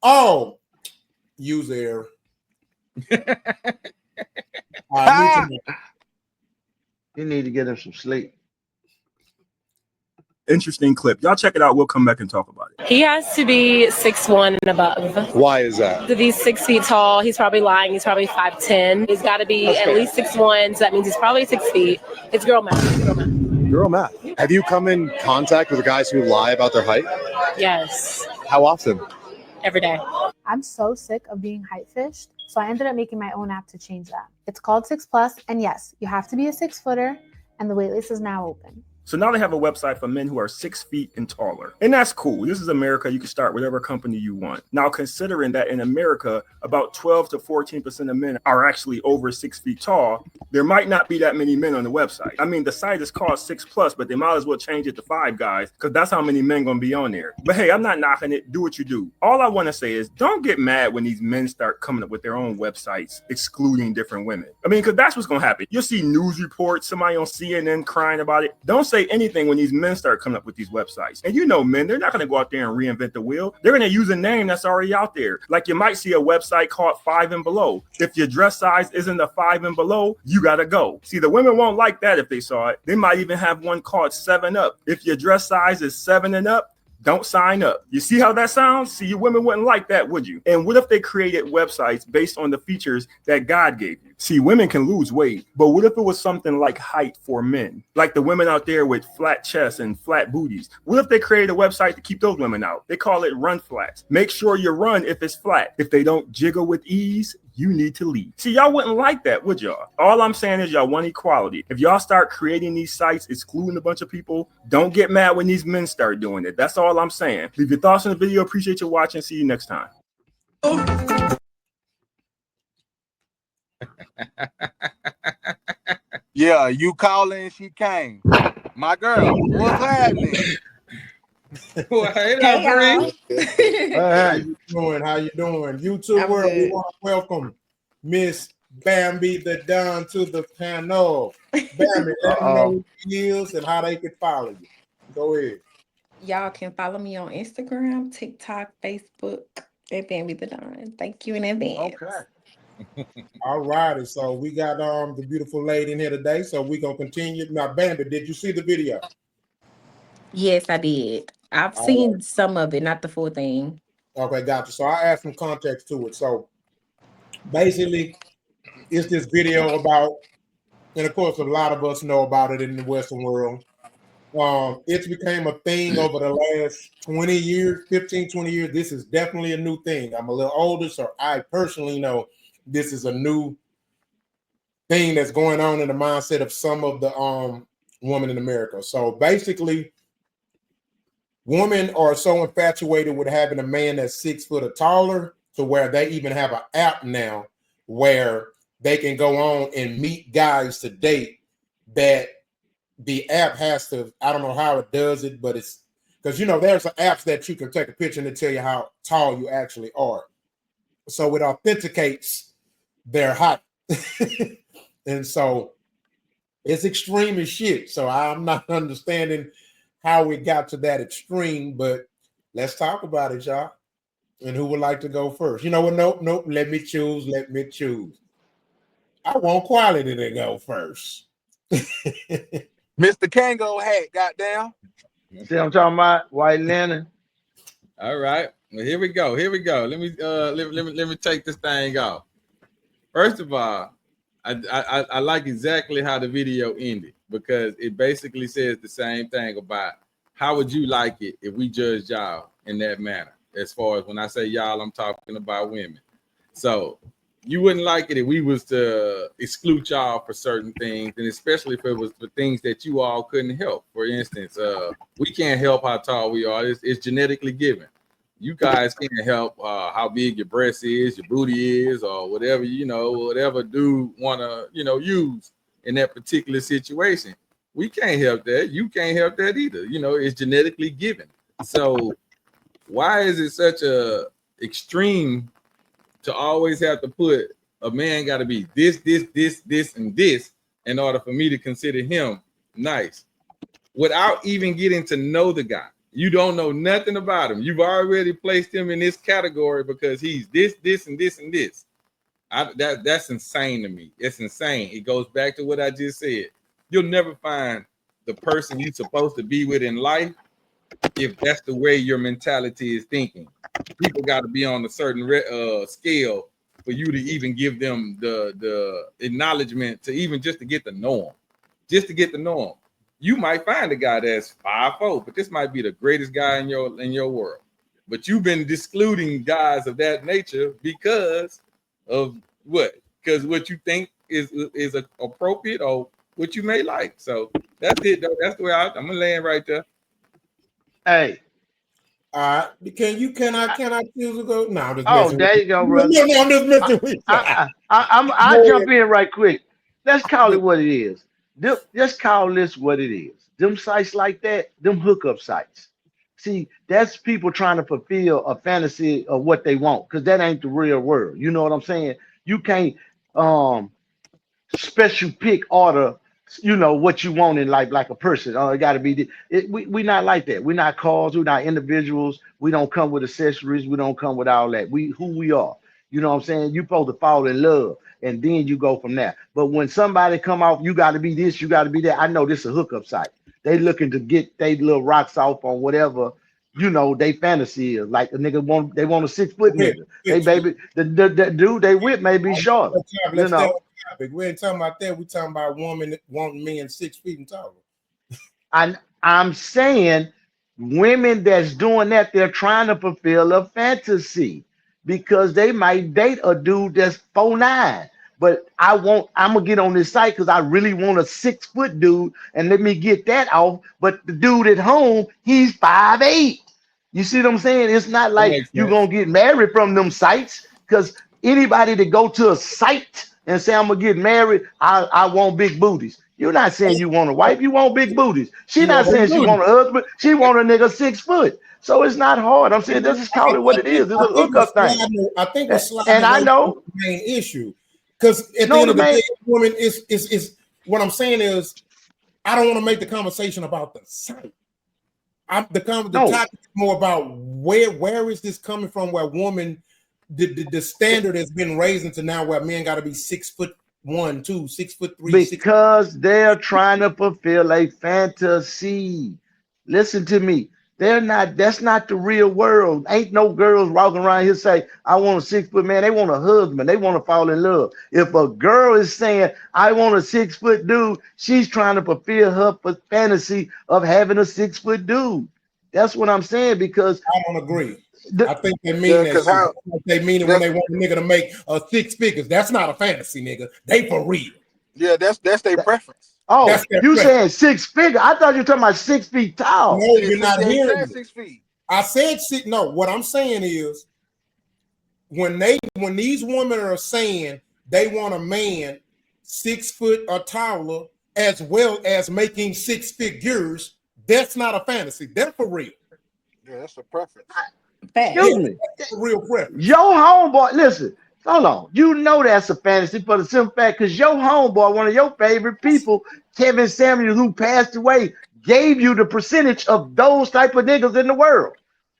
Oh, user error. You need to get him some sleep. Interesting clip. Y'all check it out. We'll come back and talk about it. He has to be 6'1" and above. Why is that? To be 6 feet tall, he's probably lying. He's probably 5'10". He's got to be at least 6'1", so that means he's probably 6 feet. It's girl math. Girl math. Have you come in contact with guys who lie about their height? Yes. How often? Every day. I'm so sick of being height fished, so I ended up making my own app to change that. It's called 6plus, and yes, you have to be a 6-footer, and the waitlist is now open. So now they have a website for men who are 6 feet and taller. And that's cool. This is America. You can start whatever company you want. Now, considering that in America, about 12 to 14% of men are actually over 6 feet tall, there might not be that many men on the website. I mean, the site is called 6plus, but they might as well change it to 5 guys because that's how many men going to be on there. But hey, I'm not knocking it. Do what you do. All I want to say is don't get mad when these men start coming up with their own websites excluding different women. I mean, because that's what's going to happen. You'll see news reports, somebody on CNN crying about it. Don't say anything when these men start coming up with these websites. And you know, men, they're not going to go out there and reinvent the wheel. They're going to use a name that's already out there. Like you might see a website called 5 and Below. If your dress size isn't a 5 and below, you got to go. See, the women won't like that if they saw it. They might even have one called 7 Up. If your dress size is 7 and up, don't sign up. You see how that sounds? See, you women wouldn't like that, would you? And what if they created websites based on the features that God gave you? See, women can lose weight, but what if it was something like height for men? Like the women out there with flat chests and flat booties. What if they created a website to keep those women out? They call it Run Flats. Make sure you run if it's flat. If they don't jiggle with ease, you need to leave. See, y'all wouldn't like that, would y'all? All I'm saying is y'all want equality. If y'all start creating these sites, excluding a bunch of people, don't get mad when these men start doing it. That's all I'm saying. Leave your thoughts in the video. Appreciate you watching. See you next time. Yeah, you calling, she came. My girl, what's happening? Well, hey, how you doing? How you doing? YouTube world, we want to welcome Miss Bambi the Don to the panel. Bambi, let them know who she is and how they can follow you. Go ahead. Y'all can follow me on Instagram, TikTok, Facebook, at Bambi the Don. Thank you in advance. Okay. All righty. So we got the beautiful lady in here today. So we're gonna continue. Now, Bambi, did you see the video? Yes, I did. I've seen some of it, not the full thing. Okay, gotcha. So I add some context to it. So basically, it's this video about, and of course, a lot of us know about it in the Western world. It's became a thing over the last 20 years, 15, 20 years. This is definitely a new thing. I'm a little older, so I personally know this is a new thing that's going on in the mindset of some of the women in America. So basically, women are so infatuated with having a man that's 6 foot or taller to where they even have an app now where they can go on and meet guys to date that the app has to, I don't know how it does it, but it's because, you know, there's apps that you can take a picture and tell you how tall you actually are. So it authenticates their height. And so it's extreme as shit. So I'm not understanding how we got to that extreme, but let's talk about it, y'all. And who would like to go first? You know what? Nope. Let me choose. I want quality to go first. Mr. Kango hat, goddamn. See what I'm talking about? White linen. All right. Well, here we go. Let me take this thing off. First of all, I like exactly how the video ended because it basically says the same thing about how would you like it if we judged y'all in that manner. As far as when I say y'all, I'm talking about women. So you wouldn't like it if we was to exclude y'all for certain things, and especially if it was for things that you all couldn't help. For instance, we can't help how tall we are. It's genetically given. You guys can't help how big your breast is, your booty is, or whatever, whatever dude want to, use in that particular situation. We can't help that. You can't help that either. It's genetically given. So why is it such a extreme to always have to put a man got to be this, and this in order for me to consider him nice without even getting to know the guy? You don't know nothing about him. You've already placed him in this category because he's this, this, and this, and this. That's insane to me. It's insane. It goes back to what I just said. You'll never find the person you're supposed to be with in life if that's the way your mentality is thinking. People got to be on a certain scale for you to even give them the acknowledgement to even just to get to know them. Just to get to know them. You might find a guy that's 5'4", but this might be the greatest guy in your world. But you've been excluding guys of that nature because of what? Because what you think is appropriate or what you may like. So that's it, though. That's the way I'm gonna land right there. Hey. Can I choose to go? No, I'm just Oh, messing there with you go, brother. No, I'm just messing with you. I'll jump in right quick. Let's call it what it is. Just call this what it is. Them sites like that, them hookup sites. See, that's people trying to fulfill a fantasy of what they want, because that ain't the real world. You know what I'm saying? You can't special pick order, you know, what you want in life like a person. Oh, it got to be we not like that. We're not cars, we're not individuals. We don't come with accessories. We don't come with all that. Who we are. You know what I'm saying? You're supposed to fall in love, and then you go from there. But when somebody come off, you got to be this, you got to be that. I know this is a hookup site. They looking to get they little rocks off on whatever, you know, they fantasy is. Like a nigga they want a 6 foot nigga. Hey baby, the dude they with may be short. You know. We ain't talking about that. We talking about women wanting men 6 feet and taller. I'm saying women that's doing that, they're trying to fulfill a fantasy because they might date a dude that's 4'9". But I'm gonna get on this site because I really want a 6 foot dude, and let me get that off. But the dude at home, he's 5'8". You see what I'm saying? It's not like you're gonna get married from them sites, because anybody that go to a site and say I'm gonna get married, I want big booties. You're not saying you want a wife, you want big booties. She's not saying she want a husband, she want a nigga 6 foot. So it's not hard. I'm saying let's just call it what it is. It's a hookup thing. I think we're sliding and I know the main issue. Because at the end of the day, woman is what I'm saying is I don't want to make the conversation about the site. The topic is more about where is this coming from, where woman the standard has been raised into now where men got to be 6'1", 2, 6'3". Because they're trying to fulfill a fantasy. Listen to me. That's not the real world. Ain't no girls walking around here say, I want a 6 foot man. They want a husband. They want to fall in love. If a girl is saying, I want a 6 foot dude, she's trying to fulfill her fantasy of having a 6 foot dude. That's what I'm saying, because I don't agree. I think they mean that. They mean it when they want a nigga to make 6 figures. That's not a fantasy, nigga. They for real. Yeah, that's their preference. Oh, you saying 6 figure? I thought you were talking about 6 feet tall. No, you're not hearing me. 6 feet. I said 6. No, what I'm saying is when these women are saying they want a man 6 foot or taller as well as making 6 figures, that's not a fantasy. They're for real. Yeah, that's a preference. Excuse me. That's a real preference. Your homeboy, listen. Hold on. You know that's a fantasy for the simple fact because your homeboy, one of your favorite people, Kevin Samuels, who passed away, gave you the percentage of those type of niggas in the world.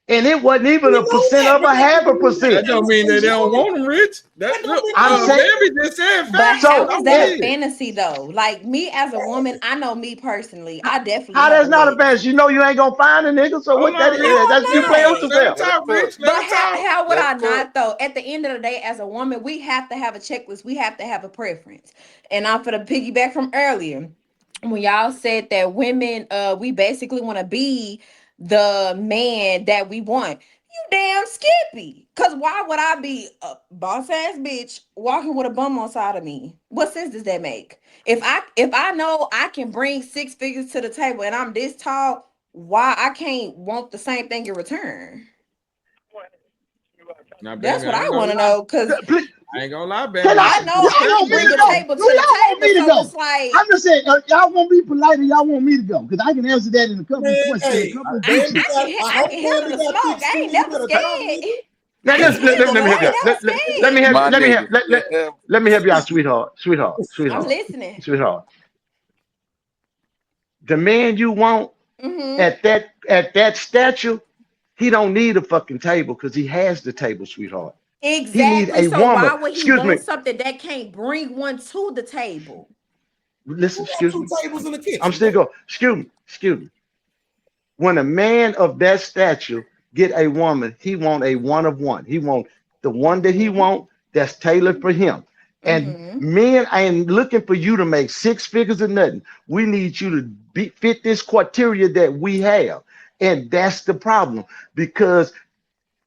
And it wasn't even a percent of a 0.5%. That don't mean that they don't want them, Rich. I'm saying, Baby just said but how is that fantasy though? Like me as a woman, I know me personally. I definitely. How that's not a fantasy? You know you ain't gonna find a nigga. So what that is? That's you play with yourself. But how would I not though? At the end of the day, as a woman, we have to have a checklist. We have to have a preference. And I'm for the piggyback from earlier when y'all said that women, we basically want to be the man that we want. You damn skippy. Cause why would I be a boss ass bitch walking with a bum on side of me? What sense does that make? If I know I can bring 6 figures to the table and I'm this tall, why I can't want the same thing in return? Now, baby, that's what I want to know. Cause I ain't gonna lie, baby. I know I can bring the table to the table. So it's like I'm just saying, y'all want me polite or y'all want me to go? Because I can answer that in a couple of questions. I can handle the smoke. I ain't never scared. Now, let me help y'all, sweetheart. I'm listening. Sweetheart. The man you want Mhm. At that stature, he don't need a fucking table because he has the table, sweetheart. He need Exactly. a So woman. why would he Excuse me. want something that can't bring one to the table? Listen, Who got excuse two me. tables in the I'm kitchen, still bro? going. Excuse me. When a man of that stature get a woman, he want a one of one. He want the one that he Mhm. want that's tailored for him. And Mhm. men ain't looking for you to make six figures or nothing. We need you to fit this criteria that we have. And that's the problem because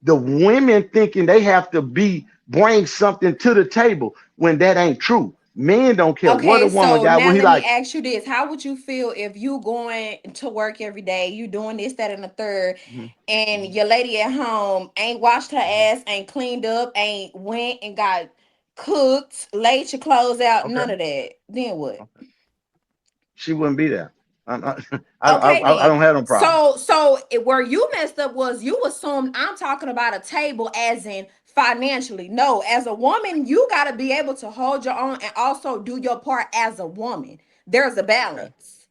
the women thinking they have to bring something to the table when that ain't true. Men don't care what a Okay, woman so got. now What he let me like. ask you this. How would you feel if you going to work every day, you doing this, that, and the third, Mhm, and mhm, your lady at home ain't washed her mhm. ass, ain't cleaned up, ain't went and got cooked, laid your clothes out, Okay. none of that? Then what? She wouldn't be there. I, Okay, I then. don't have no problem. Where you messed up was you assumed I'm talking about a table as in financially. No, as a woman, you got to be able to hold your own and also do your part as a woman. There's a Okay. balance.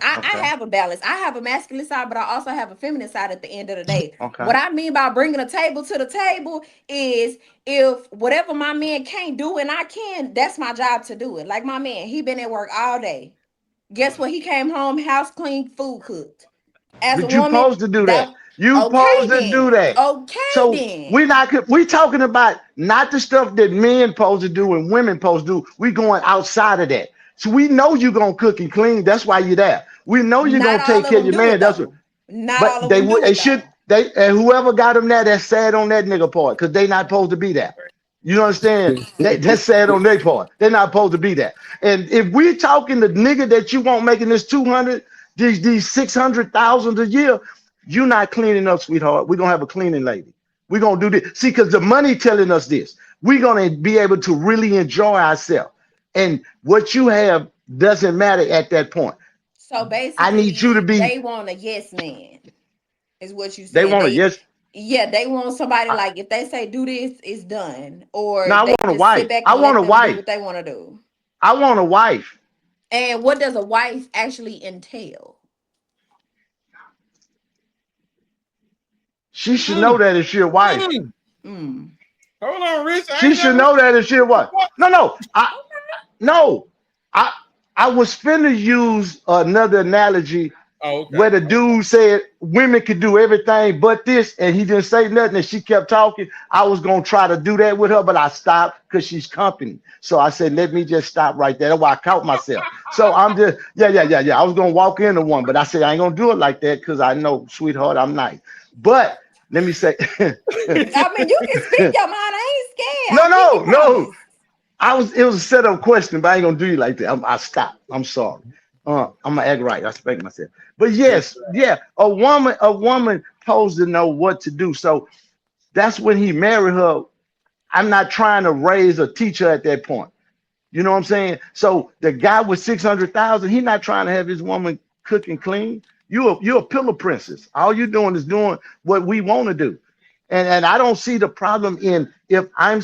I Okay. have a balance. I have a masculine side, but I also have a feminine side at the end of the day. Okay. What I mean by bringing a table to the table is if whatever my man can't do and I can, that's my job to do it. Like my man, he been at work all day. Guess what? He came home, house clean, food cooked. As a But you woman, supposed to do that. that You okay supposed to do then. that. Okay So then. we talking about not the stuff that men supposed to do and women supposed to do. We going outside of that. So we know you gonna cook and clean. That's why you're there. We know you're Not gonna all take of care of them your do man. it That's what. though. Not But all of they them would. do They it should. though. They and whoever got them there, that's sad on that nigga part because they not supposed to be there. You understand? That's sad on their part. They're not supposed to be there. And if we talking the nigga that you want making this 200, these 600,000 a year, you not cleaning up, sweetheart. We're gonna have a cleaning lady. We're gonna do this. See, because the money telling us this. We're gonna be able to really enjoy ourselves. And what you have doesn't matter at that point. So I need you to basically, be, they want a yes man, is what you they saying. want to, yes. Yeah, they want somebody I, like if they say do this, it's done, or no, I they want a just sit wife. back I and want let a them do wife. what they want to do. I want a wife. And what does a wife actually entail? She should know Mm, that if she a wife. mm. Mm. Hold on, Rich. I She ain't should never. know that if she a wife. What? No. No. I I was finna use another analogy Oh, okay. where the dude said women could do everything but this, and he didn't say nothing, and she kept talking. I was gonna try to do that with her, but I stopped because she's company. So I said, let me just stop right there. That's why I caught myself. So I'm just, yeah. I was gonna walk into one, but I said I ain't gonna do it like that because I know, sweetheart, I'm nice. But let me say, I mean, you can speak your mind. I ain't scared. no, I pinky no. promise. It was a set up question, but I ain't gonna do you like that. I stopped. I'm sorry. I'm gonna act right. I spank myself. But Yes, yes, yeah, a woman supposed to know what to do. So that's when he married her. I'm not trying to raise or teach her at that point. You know what I'm saying? So the guy with 600,000, he not trying to have his woman cook and clean. You're a pillow princess. All you're doing is doing what we want to do. And I don't see the problem in if I'm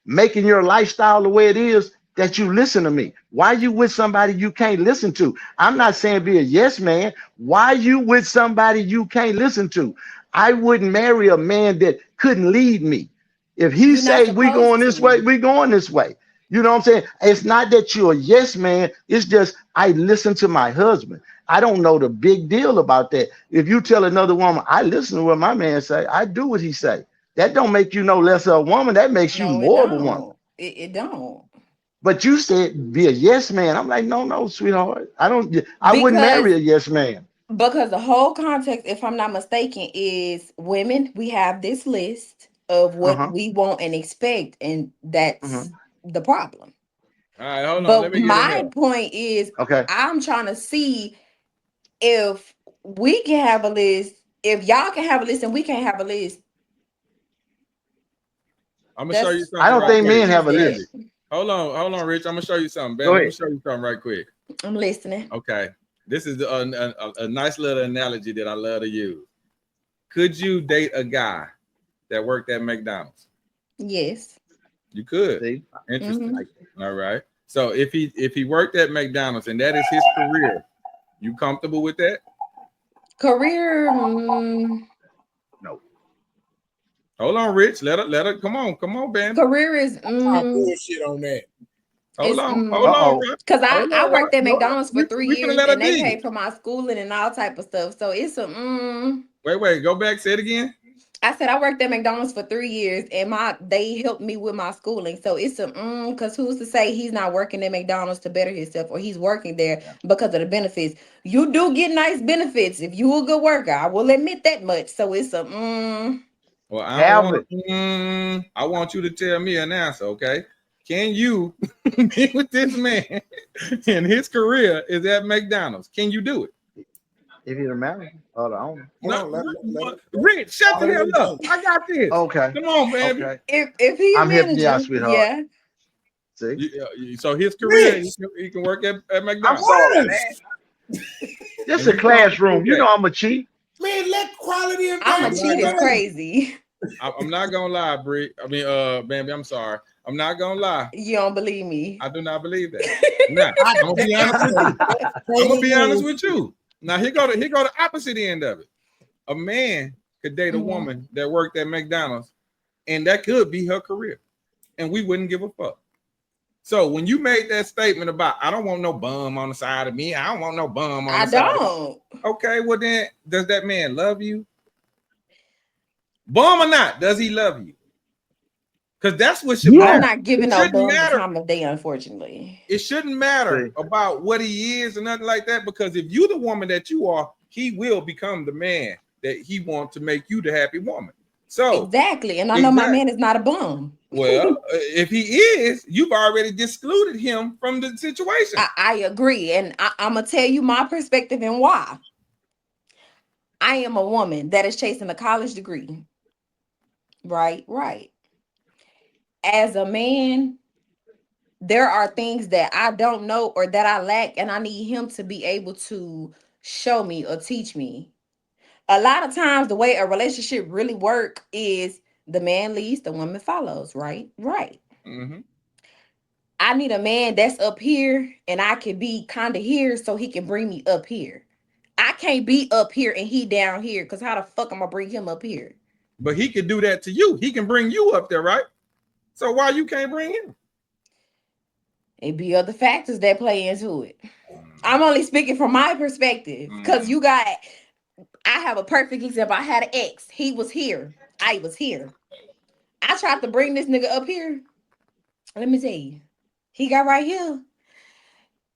making your lifestyle the way it is that you listen to me. Why you with somebody you can't listen to? I'm not saying be a yes man. Why you with somebody you can't listen to? I wouldn't marry a man that couldn't lead me. If he You're not say we going supposed this way, to. we going this way. You know what I'm saying? It's not that you're a yes man. It's just I listen to my husband. I don't know the big deal about that. If you tell another woman, I listen to what my man say, I do what he say. That don't make you no less of a woman. That makes you No, it more of a woman. don't. It don't. But you said be a yes man. I'm like, no, sweetheart. I wouldn't Because marry a yes man. Because the whole context, if I'm not mistaken, is women, we have this list of what Uh-huh. we want and expect, and Uh-huh. that's the problem. all right, hold on. Let But me get in my here. point is, Okay. I'm trying to see if we can have a list, if y'all can have a list and we can't have a list. I'm gonna show you That's I something don't right what think quick, men confused have a that. Bambi. list. Hold on, Rich. I'm gonna show you something, Go Bambi. I'm gonna ahead. show you something right quick. I'm listening. Okay, this is a nice little analogy that I love to use. Could you date a guy that worked at McDonald's? Yes. You could. See? Interesting. Mm-hmm. All right. So if he worked at McDonald's and that is his career, you comfortable with that? Career, No. Hold on, Rich. Let her. Come on, Bambi. career is Talk bullshit on that. Hold it's on, Uh-oh. Rob. because I Hold on, worked at Rob. McDonald's for 3 We finna years let her and they dig. paid for my schooling and all type of stuff. So it's a Wait, go back. Say it again. I said I worked at McDonald's for 3 years and they helped me with my schooling. So it's a because who's to say he's not working at McDonald's to better himself or he's working there because of the benefits. You do get nice benefits if you're a good worker. I will admit that much. So it's a Well, I don't want I want you to tell me an answer, okay? Can you be with this man and his career is at McDonald's? Can you do it? If you're married or the owner. Rich, shut the hell up. I got this. Okay. Come on, baby. Okay. If he's a I'm helping you out, manager, sweetheart. yeah. See? So his career, he can work at McDonald's. I'm sorry, man. This is a classroom. You know I'm a cheat. Man, let quality and I'm a cheat is crazy. I'm not gonna lie, Brie. I mean, Bambi, I'm sorry. I'm not gonna lie. You don't believe me. I do not believe that. Now, I'm gonna be honest with you. I'm gonna be honest with you. Now, here go the opposite end of it. A man could date a woman that worked at McDonald's, and that could be her career, and we wouldn't give a fuck. So when you made that statement about I don't want no bum on the side of me, I don't want no bum on the side of me. Okay, well then, does that man love you? Bum or not, does he love you? Because that's what should matter. I'm not giving no bum the matter. time of day, unfortunately. It shouldn't matter about what he is and nothing like that, because if you're the woman that you are, he will become the man that he wants to make you the happy woman. So exactly, and I know my man is not a bum. Well, if he is, you've already excluded him from the situation. I agree, and I'm gonna tell you my perspective and why. I am a woman that is chasing a college degree. Right. As a man, there are things that I don't know or that I lack, and I need him to be able to show me or teach me. A lot of times, the way a relationship really works is the man leads, the woman follows, right? Mm-hmm. I need a man that's up here and I can be kind of here so he can bring me up here. I can't be up here and he down here because how the fuck am I bring him up here? But he can do that to you. He can bring you up there, right? So why you can't bring him? It be other factors that play into it. I'm only speaking from my perspective because I have a perfect example. I had an ex. He was here. I was here. I tried to bring this nigga up here. Let me tell you. He got right here.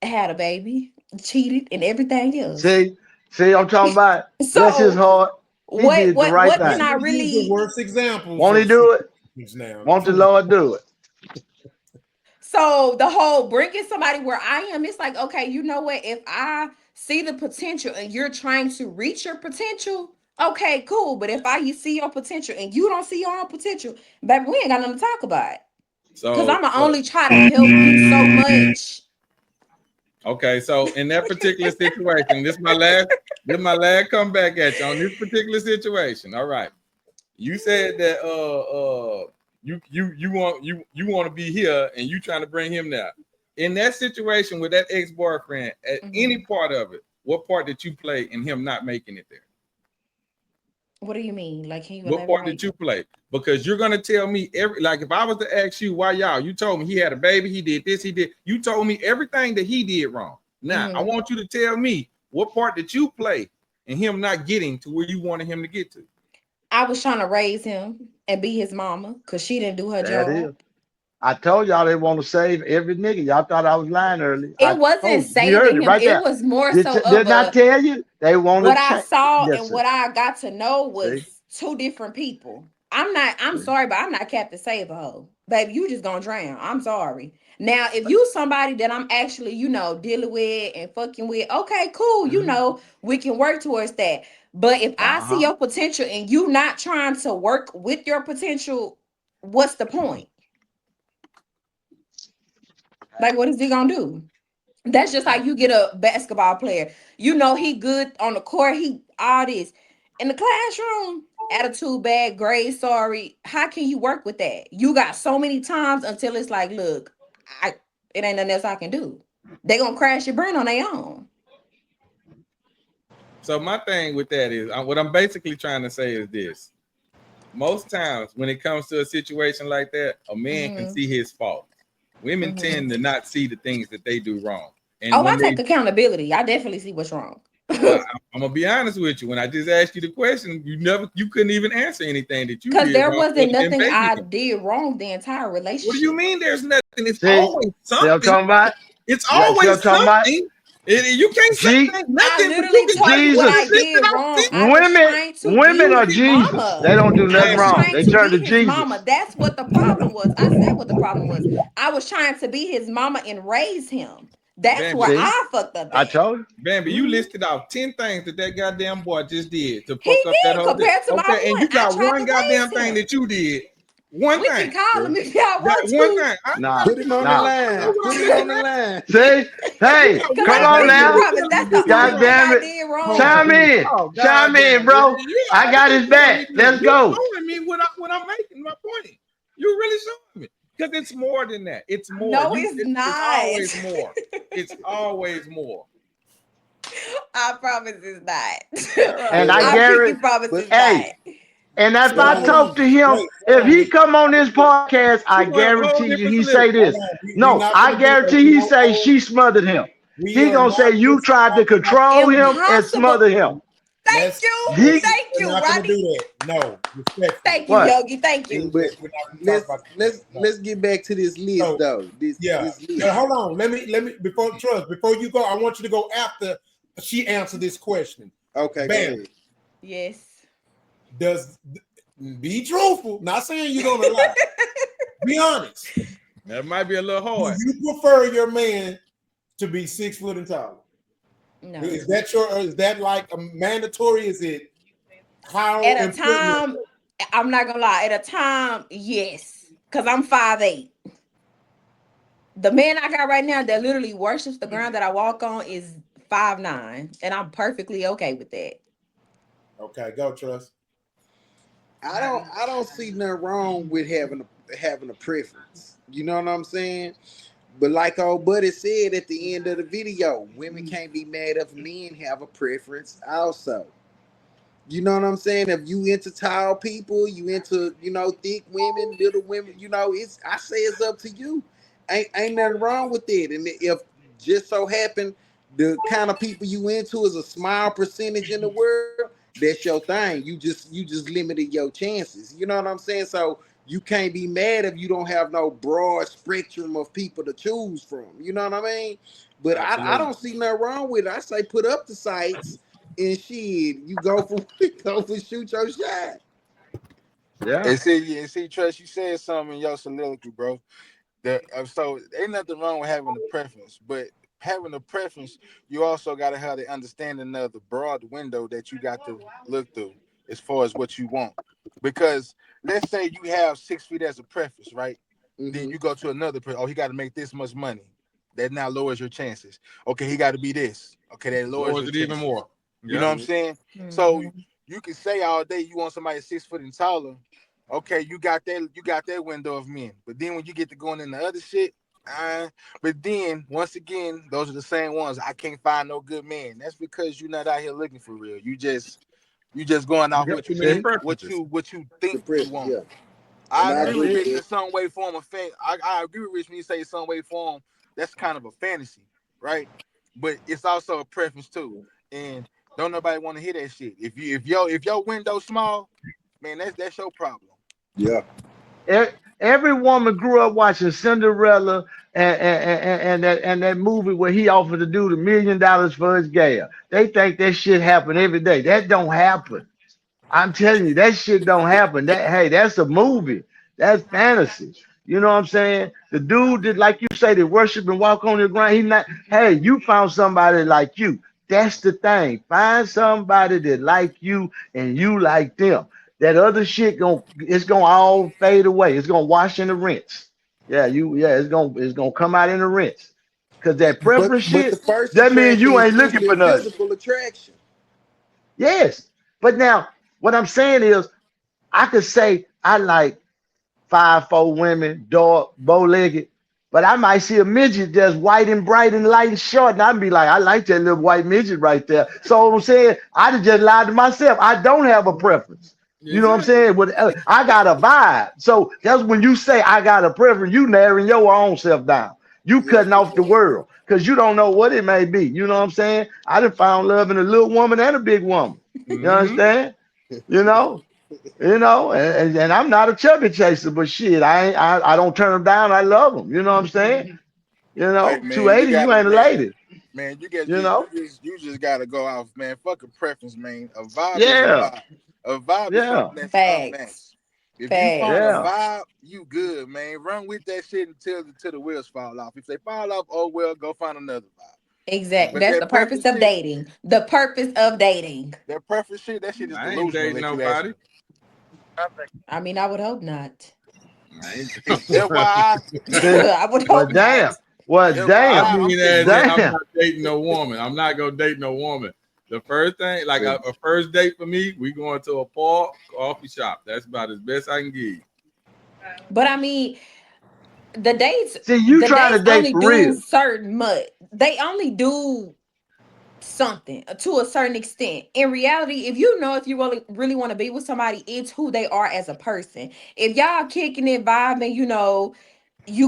Had a baby, cheated, and everything else. See, I'm talking about. So, bless his heart. He did the right thing. Can I really? The worst example. Won't he do it? Now. Won't the Lord do it? So the whole bringing somebody where I am, it's like, okay, you know what? If I see the potential and you're trying to reach your potential, okay, cool. But if I see your potential and you don't see your own potential, baby, we ain't got nothing to talk about. Because I'm gonna only try to help you so much. Okay, so in that particular situation, this is my last comeback at you on this particular situation. All right, you said that you want to be here and you trying to bring him there. In that situation with that ex-boyfriend, at any part of it, what part did you play in him not making it there? What do you mean? Like, can you what part did you play? Because you're gonna tell me if I was to ask you why you told me he had a baby, he did this, he did. You told me everything that he did wrong. Now I want you to tell me what part did you play in him not getting to where you wanted him to get to. I was trying to raise him and be his mama because she didn't do her job. I told y'all they want to save every nigga. Y'all thought I was lying earlier. It wasn't saving him. It was more so did not tell you they wanted what I saw and what I got to know was two different people. I'm sorry, but I'm not Captain Save-A-Ho. Baby, you just gonna drown. I'm sorry. Now, if you somebody that I'm actually, dealing with and fucking with, okay, cool. We can work towards that. But if I see your potential and you not trying to work with your potential, what's the point? Like, what is he gonna do? That's just like you get a basketball player. He good on the court. He all this in the classroom. Attitude bad, grade sorry. How can you work with that? You got so many times until it's like, look, it ain't nothing else I can do. They gonna crash your brain on their own. So my thing with that is, what I'm basically trying to say is this: most times when it comes to a situation like that, a man can see his fault. Women tend to not see the things that they do wrong. And I take accountability. I definitely see what's wrong. I'm gonna be honest with you. When I just asked you the question, you couldn't even answer anything that you did. Because there wasn't nothing I did wrong the entire relationship. What do you mean there's nothing? It's always something. I'm talking about? It's always something. You can't say nothing. I literally told you what I did wrong. Women are Jesus. Mama. They don't do nothing wrong. They turn to Jesus. Mama. That's what the problem was. I said what the problem was. I was trying to be his mama and raise him. That's Bambi, where I fucked up. I told you. Bambi, you listed off 10 things that goddamn boy just did to fuck up that whole compared to my and you got one goddamn thing that you did. One thing. We can call him if y'all want to. One thing. Put him on the line. Put him on the line. See? Hey, come on now. God damn it. Chime in. Chime in, bro. I got his back. Let's go. You're showing me what I'm making my point. You're really showing me. Because it's more than that. It's more. No, it's not. It's always more. It's always more. I promise it's not. And I guarantee. Promise it's hey. not. And if I talk to him, if he come on this podcast, I guarantee you he say this. No, I guarantee he say she smothered him. He gonna say you tried to control him and smother him. Thank you. Thank you, Rodney. No, thank you, Yogi. Thank you. But let's get back to this list though. This list. Hold on. Let me before you go, I want you to go after she answered this question. Okay. Bam. Yes. Be truthful. Not saying you're gonna lie. Be honest. That might be a little hard. Do you prefer your man to be 6 foot and taller? No. Is that like a mandatory? Is it how at a time? I'm not gonna lie. At a time, yes, because I'm 5'8". The man I got right now that literally worships the ground that I walk on is 5'9", and I'm perfectly okay with that. Okay, go Trust. I don't see nothing wrong with having a preference. You know what I'm saying? But like old buddy said at the end of the video, women can't be mad if men have a preference also. You know what I'm saying? If you into tall people, you into, thick women, little women, I say it's up to you. Ain't nothing wrong with it. And if just so happen the kind of people you into is a small percentage in the world, that's your thing. You just limited your chances. You know what I'm saying? So you can't be mad if you don't have no broad spectrum of people to choose from. You know what I mean? But I don't see nothing wrong with it. I say put up the sights and shit. You go for shoot your shot. Yeah. And see, Trust, you said something in your soliloquy, bro. So ain't nothing wrong with having a preference, but having a preference, you also got to have the understanding of the broad window that you got to look through as far as what you want. Because let's say you have 6 feet as a preference, right? Mm-hmm. Then you go to another person. Oh, he got to make this much money. That now lowers your chances. Okay, he got to be this. Okay, that lowers it even more. You know what I'm saying? Mm-hmm. So you can say all day you want somebody 6 foot and taller. Okay, you got that window of men. But then when you get to going in the other shit, but then once again, those are the same ones. I can't find no good man. That's because you're not out here looking for real. You just going off what you think you want. Yeah. I agree with Rich in some way, form, of I agree with Rich when you say some way, form. That's kind of a fantasy, right? But it's also a preference too. And don't nobody want to hear that shit. If your window's small, man, that's your problem. Yeah. Every woman grew up watching Cinderella and that movie where he offered to do the $1 million for his gal. They think that shit happen every day. That don't happen. I'm telling you, that shit don't happen. That's a movie. That's fantasy. You know what I'm saying? The dude that, like you say, that worship and walk on the ground. You found somebody like you. That's the thing. Find somebody that like you and you like them. That other shit it's gonna all fade away. It's gonna wash in the rinse. It's gonna come out in the rinse. Cause that preference shit, that means you ain't looking for nothing. Physical attraction. Yes, but now what I'm saying is, I could say I like 5'4" women, dark, bow-legged, But I might see a midget just white and bright and light and short, and I'd be like, I like that little white midget right there. So I'm saying, I just lied to myself. I don't have a preference. You know what I'm saying? But I got a vibe. So that's when you say I got a preference, you narrowing your own self down. You cutting off the world because you don't know what it may be. You know what I'm saying? I done found love in a little woman and a big woman. You understand? You know, and I'm not a chubby chaser, but shit, I don't turn them down. I love them. You know what I'm saying? You know, Hey, man, 280, you ain't a lady. Man, you just gotta go off, man. Fucking preference, man. A vibe is a vibe. A vibe is something that's unmatched. If you find a vibe, you good, man. Run with that shit until the wheels fall off. If they fall off, oh well, go find another vibe. Exactly. That's the purpose of dating. The purpose of dating. That preference shit, that shit is I ain't dating nobody. I mean, I would hope not. That's why I would hope not. Well, damn. I mean, I'm not dating no woman. I'm not gonna date no woman. The first thing, like a first date for me, we going to a park, coffee shop. That's about as best I can give you. But I mean, the dates. See, you trying to date only for do real? Certain they only do something to a certain extent. In reality, if you really want to be with somebody, it's who they are as a person. If y'all kicking it, vibing, you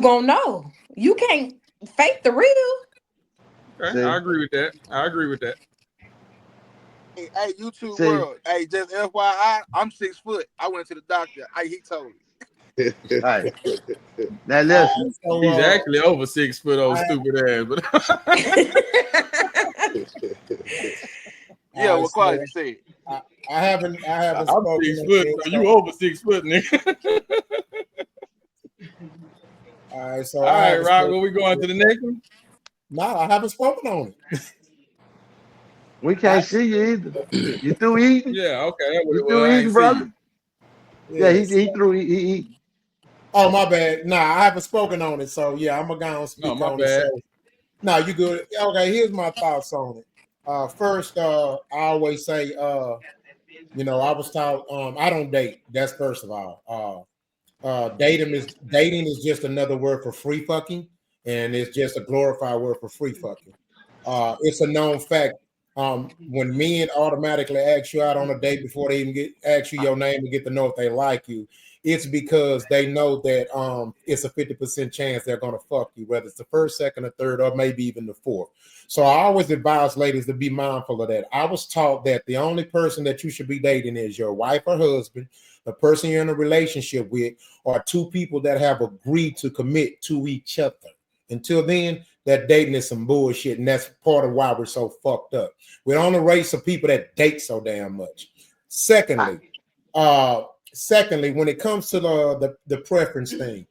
gonna know. You can't fake the real. Okay, I agree with that. Hey, YouTube world. Hey, just FYI, I'm 6 foot. I went to the doctor. He told me. Right. Now listen. He's actually over 6 foot, old stupid ass. But yeah, what quality said? I haven't I'm spoken 6 foot, so you over 6 foot, nigga. All right, so all right, Rock. When we going to the next one? No, I haven't spoken on it. We can't see you either. You through eating? Yeah, okay. You through eating, brother? Yeah, he through eating. Oh, my bad. Nah, I haven't spoken on it. So yeah, I'm gonna go and speak my on bad. it. So, no, you good. Okay, here's my thoughts on it. First, I always say, I was taught I don't date. That's first of all. Dating is just another word for free fucking, and it's just a glorified word for free fucking. It's a known fact. When men automatically ask you out on a date before they even ask you your name to get to know if they like you, it's because they know that it's a 50% chance they're gonna fuck you, whether it's the first, second, or third, or maybe even the fourth. So I always advise ladies to be mindful of that. I was taught that the only person that you should be dating is your wife or husband, the person you're in a relationship with, or two people that have agreed to commit to each other. Until then, that dating is some bullshit, and that's part of why we're so fucked up. We're on a race of people that date so damn much. Secondly, when it comes to the preference thing,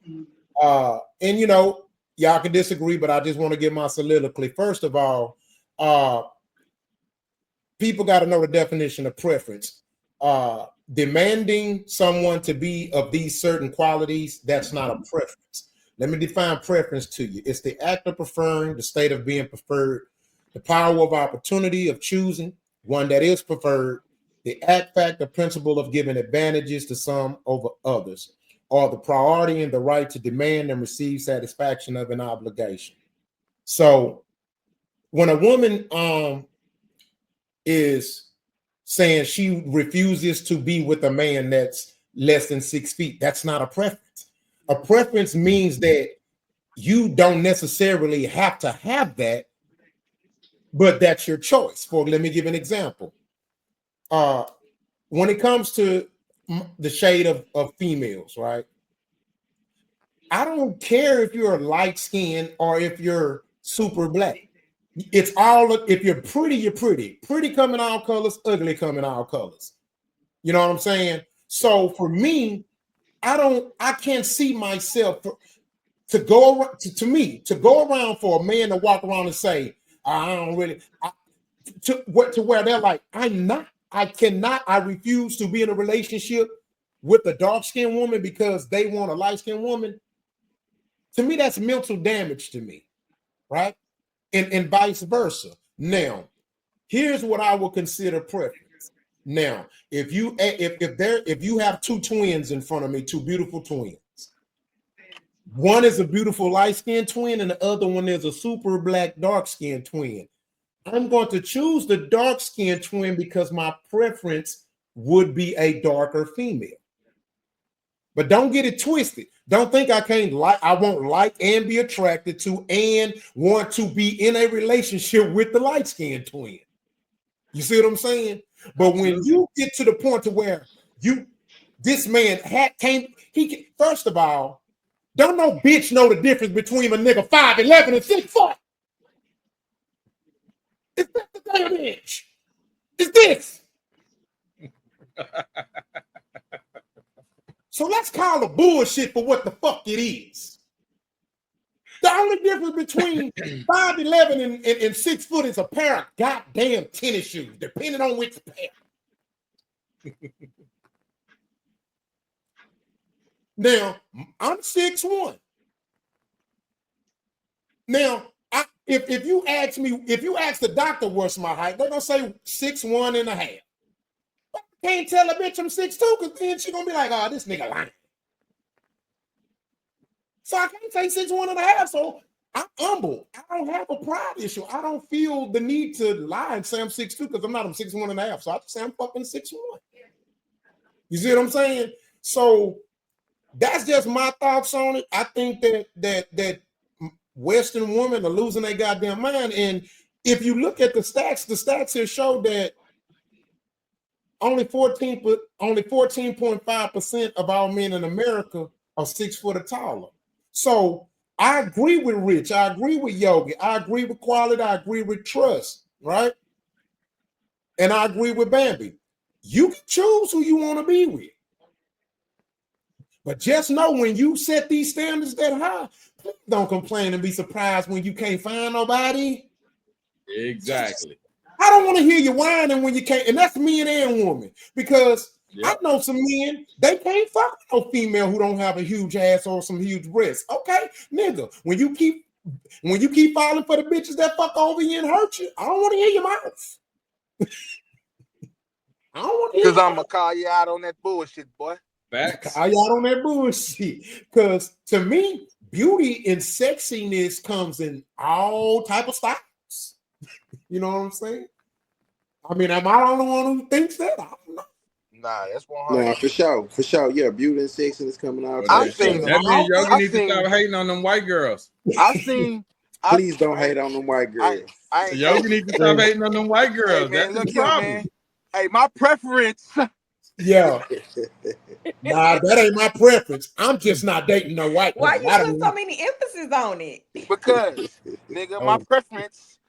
and y'all can disagree, but I just want to give my soliloquy. First of all, people got to know the definition of preference. Demanding someone to be of these certain qualities, that's not a preference. Let me define preference to you. It's the act of preferring, the state of being preferred, the power of opportunity of choosing one that is preferred, the fact, the principle of giving advantages to some over others, or the priority and the right to demand and receive satisfaction of an obligation. So when a woman is saying she refuses to be with a man that's less than 6 feet, that's not a preference. A preference means that you don't necessarily have to have that, but that's your choice. Let me give an example. When it comes to the shade of females, right? I don't care if you're light skinned or if you're super black. It's all, if you're pretty, you're pretty. Pretty come in all colors, ugly come in all colors. You know what I'm saying? So for me, I can't see myself to go around for a man to walk around and say, I don't really, to where they're like, I refuse to be in a relationship with a dark-skinned woman because they want a light-skinned woman. To me, that's mental damage to me, right? And vice versa. Now, here's what I would consider preference. Now, if you have two twins in front of me, two beautiful twins, One is a beautiful light-skinned twin, and the other one is a super black dark-skinned twin. I'm going to choose the dark-skinned twin because my preference would be a darker female. But don't get it twisted. Don't think I won't like and be attracted to and want to be in a relationship with the light-skinned twin. You see what I'm saying? But when you get to the point to where this man first of all, don't no bitch know the difference between a nigga 5'11" and 6 foot. It's not the damn inch. It's this. So let's call the bullshit for what the fuck it is. The only difference between 5'11" and 6 foot is a pair of goddamn tennis shoes, depending on which pair. Now, I'm 6'1". Now, if you ask the doctor what's my height, they're gonna say 6'1 and a half. But I can't tell a bitch I'm 6'2" because then she's gonna be like, oh, this nigga lying. So I can't say 6'1 and a half. So I'm humble. I don't have a pride issue. I don't feel the need to lie and say I'm 6'2" because I'm not. I'm 6'1 and a half. So I just say I'm fucking 6'1. You see what I'm saying? So that's just my thoughts on it. I think that Western women are losing their goddamn mind. And if you look at the stats here show that only 14.5% of all men in America are 6 foot or taller. So I agree with Rich. I agree with Yogi. I agree with Quality. I agree with Trust, right? And I agree with Bambi. You can choose who you want to be with. But just know when you set these standards that high, please don't complain and be surprised when you can't find nobody. Exactly. I don't want to hear you whining when you can't, and that's men and women. Because I know some men, they can't fuck with no female who don't have a huge ass or some huge breasts. Okay, nigga, when you keep falling for the bitches that fuck over you and hurt you, I don't want to hear your mouth. I don't want to hear. Because I'm gonna call you out on that bullshit, boy. Call you out on that bullshit. Because to me, beauty and sexiness comes in all type of styles. You know what I'm saying? I mean, am I the only one who thinks that? I don't know. Nah, that's 100. Nah, for sure. Yeah, beauty and sexiness coming out. That means y'all need to stop hating on them white girls. Please don't hate on them white girls. Y'all need to stop hating on them white girls. Hey, man, That's the here, problem. man. Hey, my preference. Yeah. Nah, that ain't my preference. I'm just not dating no white Why girl. you put so many emphasis on it? Because, nigga, my preference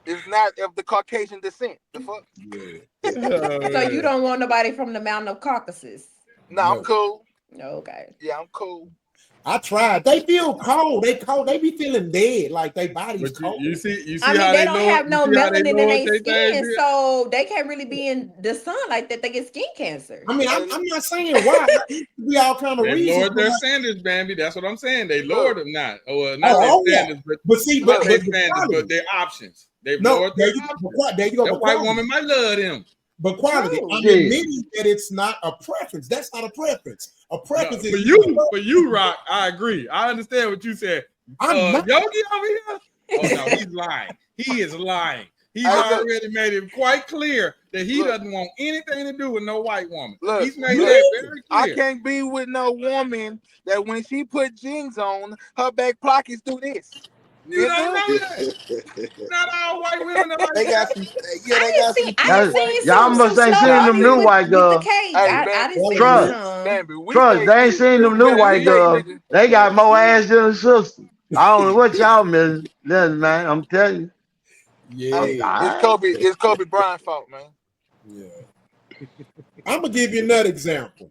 is not of the Caucasian descent. The fuck? So you don't want nobody from the Mountain of Caucasus? No, I'm cool. Okay. Yeah, I'm cool. I tried. They feel cold. They cold. They be feeling dead. Like they body's cold. You see I mean, how they don't have no melanin in their skin, things? so they can't really be in the sun like that. They get skin cancer. I mean, I'm not saying why. We all kind of They reasons. lowered their standards, Bambi. That's what I'm saying. They lowered them not. Not Oh, their yeah. standards, But see, not but their the standards, quality. but their options. They've No, lowered there their you options. go. There you go. That But white quality. woman might love them. But quality. True. I'm Yeah. admitting that it's not a preference. That's not a preference. A preference For is you, Rock, I agree. I understand what you said. I'm not. Yogi over here? Oh no, he's lying. He is lying. He's Hey, look. already made it quite clear that he doesn't want anything to do with no white woman. Look, He's made look, that very I clear. can't be with no woman that when she put jeans on, her back pockets do this. You don't know that. Not all white women are like They got that. some. Yeah, they got some. I seen Y'all some must ain't slow seen them movies new with white the girls. cage. Hey, I didn't see Trust. some. Bambi, we Trust, say- they ain't seen them new we white say, girls. nigga, They got more ass than a sister. I don't know what y'all missing. Listen, man, I'm telling you. Yeah. It's Kobe Bryant's fault, man. Yeah. I'm gonna give you another example.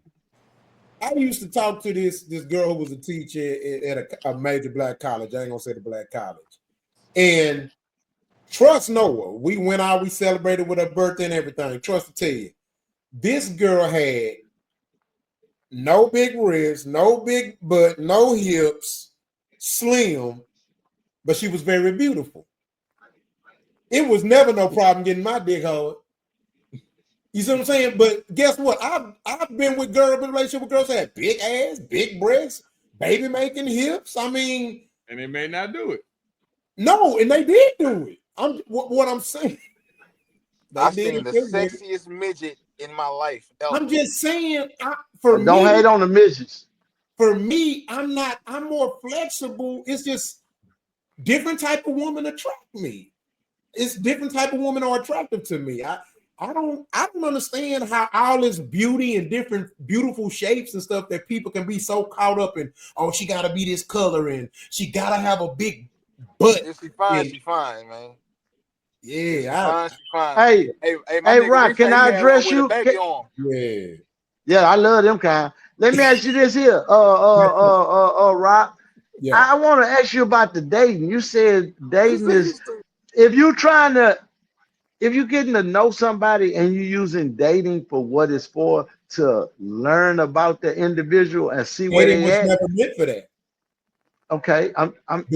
I used to talk to this girl who was a teacher at a major black college. I ain't gonna say the black college. And Trust Noah, we went out, we celebrated with her birthday and everything. Trust to tell you, this girl had no big wrists, no big butt, no hips, slim, but she was very beautiful. It was never no problem getting my dick hard. You see what I'm saying? But guess what? I've been with girls in a relationship with girls that had big ass, big breasts, baby making hips. I mean, and they may not do it. No, and they did do it. What I'm saying. I've seen the sexiest midget in my life. I'm just saying, don't hate on the midgets. For me, I'm more flexible. It's just different type of woman attract me. It's different type of women are attractive to me. I don't understand how all this beauty and different beautiful shapes and stuff that people can be so caught up in. Oh, she gotta be this color and she gotta have a big butt. If she fine, she fine, man. Yeah, she fine. Hey, Rock, can I address you? Yeah, I love them kind. Let me ask you this here, Rock. Yeah. I want to ask you about the dating. You said dating is if you're getting to know somebody and you're using dating for what it's for, to learn about the individual and see where Dating they was at. never meant for that. Okay, I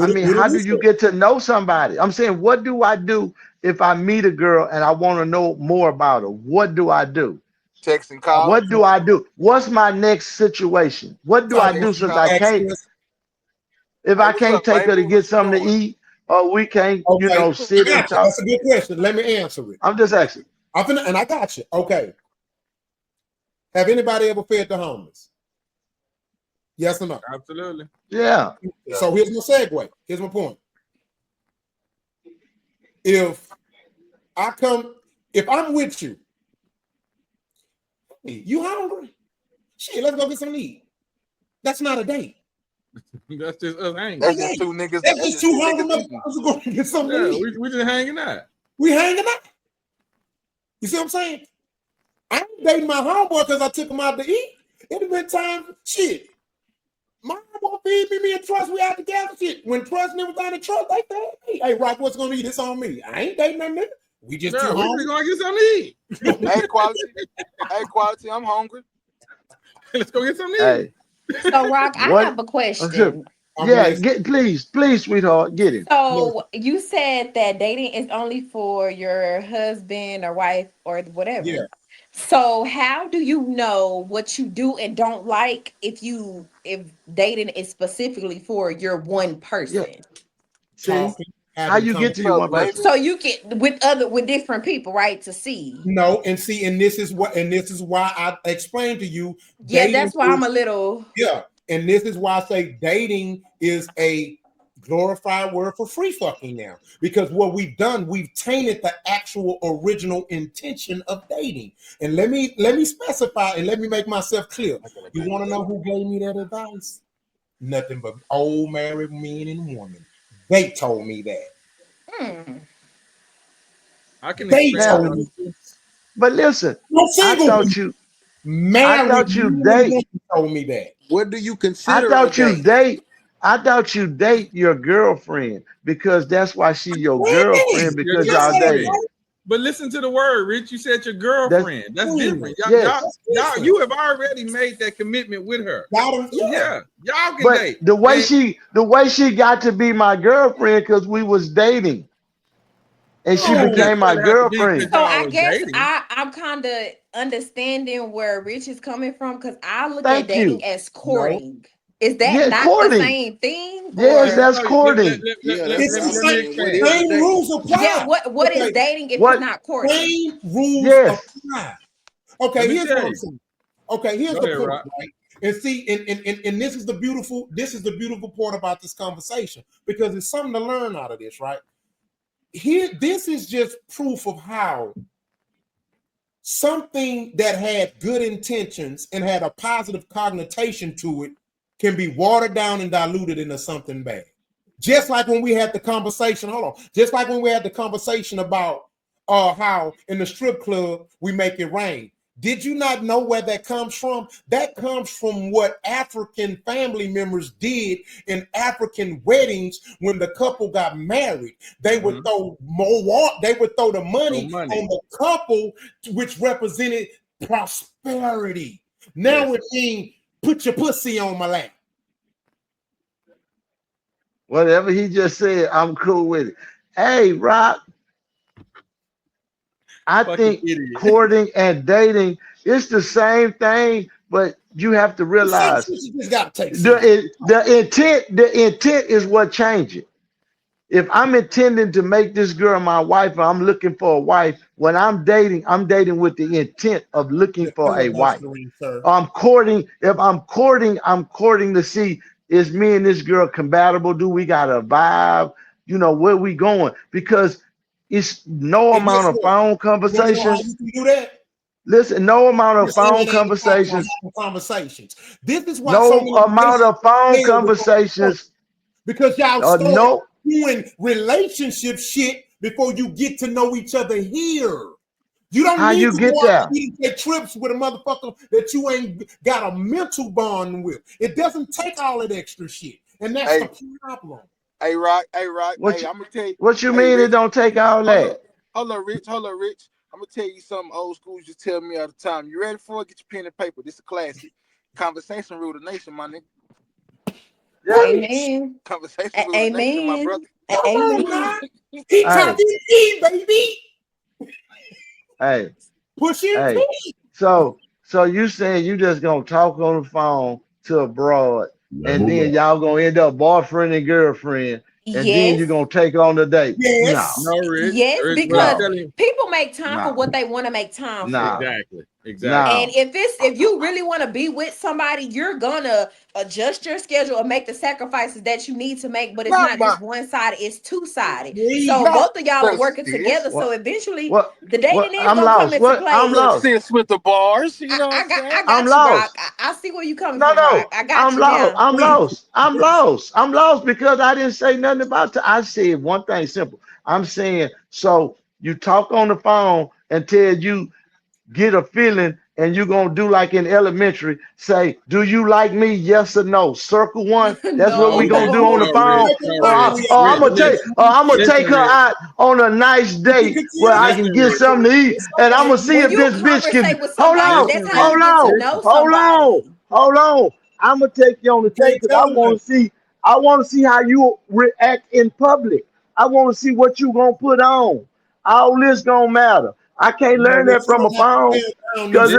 mean, how do you get to know somebody? I'm saying, what do I do if I meet a girl and I want to know more about her? What do I do? Text and call. What do I do? What's my next situation? What do I do since I can't? If I can't take her to get something to eat, or we can't, sit and talk. That's a good question. Let me answer it. I'm just asking. And I got you. Okay. Have anybody ever fed the homeless? Yes or no? Absolutely. Yeah. So here's my segue. Here's my point. If I'm with you, hey, you hungry? Shit, let's go get something to eat. That's not a date. That's just us hanging. That's just two niggas. That's just two hungry motherfuckers going to get something to eat. We just hanging out. We hanging out. You see what I'm saying? I ain't dating my homeboy because I took him out to eat. It'd have been time. Shit. My homeboy feed me and Trust. We out together. Shit. When Trust never was on the Trust, they fed me. Hey, Rock, what's gonna eat this on me? I ain't dating that nigga. We just too hungry. We gonna get something to eat. Hey, quality. I'm hungry. Let's go get something to eat. So, Rock, I have a question. Yeah, please, sweetheart, get it. So you said that dating is only for your husband or wife or whatever. Yeah. So how do you know what you do and don't like if dating is specifically for your one person? Yeah. How you get to your one person? So you get with different people, right? To see. No, and this is why I explained to you. Yeah, that's why I'm a little. Yeah, and this is why I say dating is a glorified word for free fucking now, because what we've done, we've tainted the actual original intention of dating. And let me specify and let me make myself clear. You want to know who gave me that advice? Nothing but old married men and women. They told me that. I can told me. But listen, I thought you date. Told me that. What do you consider? I thought you date your girlfriend because that's why she your girlfriend, because y'all dating. But listen to the word, Rich. You said your girlfriend. That's different. Y'all, you have already made that commitment with her. Y'all can date. The way she got to be my girlfriend because we was dating, and she became my girlfriend. So I guess I'm kind of understanding where Rich is coming from, because I look at dating as courting. Is that not courting. the same thing? Yes, that's courting. Same rules apply. Yeah, what is dating if it's not courting? Same rules apply. Okay, here's what I'm saying. Okay, here's the point, right? And see, and this is the beautiful part about this conversation, because there's something to learn out of this, right? This is just proof of how something that had good intentions and had a positive connotation to it can be watered down and diluted into something bad. Just like when we had the conversation, just like when we had the conversation about how in the strip club we make it rain. Did you not know where that comes from? That comes from what African family members did in African weddings when the couple got married. They would throw they would throw the money on the couple, which represented prosperity. Now it means put your pussy on my lap. Whatever he just said, I'm cool with it. Hey, Rock, I think courting and dating is the same thing, but you have to realize You just gotta take the intent is what changes. If I'm intending to make this girl my wife, or I'm looking for a wife, when I'm dating with the intent of looking for a wife. I'm courting. If I'm courting to see, is me and this girl compatible? Do we got a vibe? You know, where we going? Because it's no amount of phone conversations. You can do that. Listen, no amount of phone conversations. This is why no amount of phone conversations. Because y'all start no doing relationship shit before you get to know each other here. You don't How need you to get go there? out and take trips with a motherfucker that you ain't got a mental bond with. It doesn't take all that extra shit. And that's the problem. Hey, Rock. What Hey, you, I'm gonna tell you. what you Hey, mean Rich, it don't take all that? Hold up, Rich. I'm gonna tell you something old school just tell me all the time. You ready for it? Get your pen and paper. This is a classic. Conversation rule the nation, my nigga. Amen. Conversation rule the nation, my brother. Amen. He talking me, baby. Hey, push him. Hey, so you saying you just gonna talk on the phone to a broad, and then y'all gonna end up boyfriend and girlfriend, and then you're gonna take on the date? Yes. No. Rich. Yes, Rich, because no. people make time No. for what they want to make time No. for. Exactly. And if you really want to be with somebody, you're gonna adjust your schedule or make the sacrifices that you need to make. But it's not just one sided; it's two sided. So both of y'all are working together. So eventually, the dating is gonna come into play. I'm lost. Sis with the bars, you know what I'm saying? I got I'm you, lost. Rock. I see where you coming No, from. no, Rock. I got I'm you lost. now. I'm lost because I didn't say nothing about it. I said one thing simple. I'm saying, so you talk on the phone until you get a feeling, and you're gonna do like in elementary, say, do you like me? Yes or no. Circle one. That's what we gonna do on the phone. I'm gonna take her out on a nice date where I can get something to eat, and I'm gonna see if this bitch can. Hold on. I'm gonna take you on the date because I want to see. I want to see how you react in public. I want to see what you gonna put on. All this gonna matter. I can't learn that from a phone because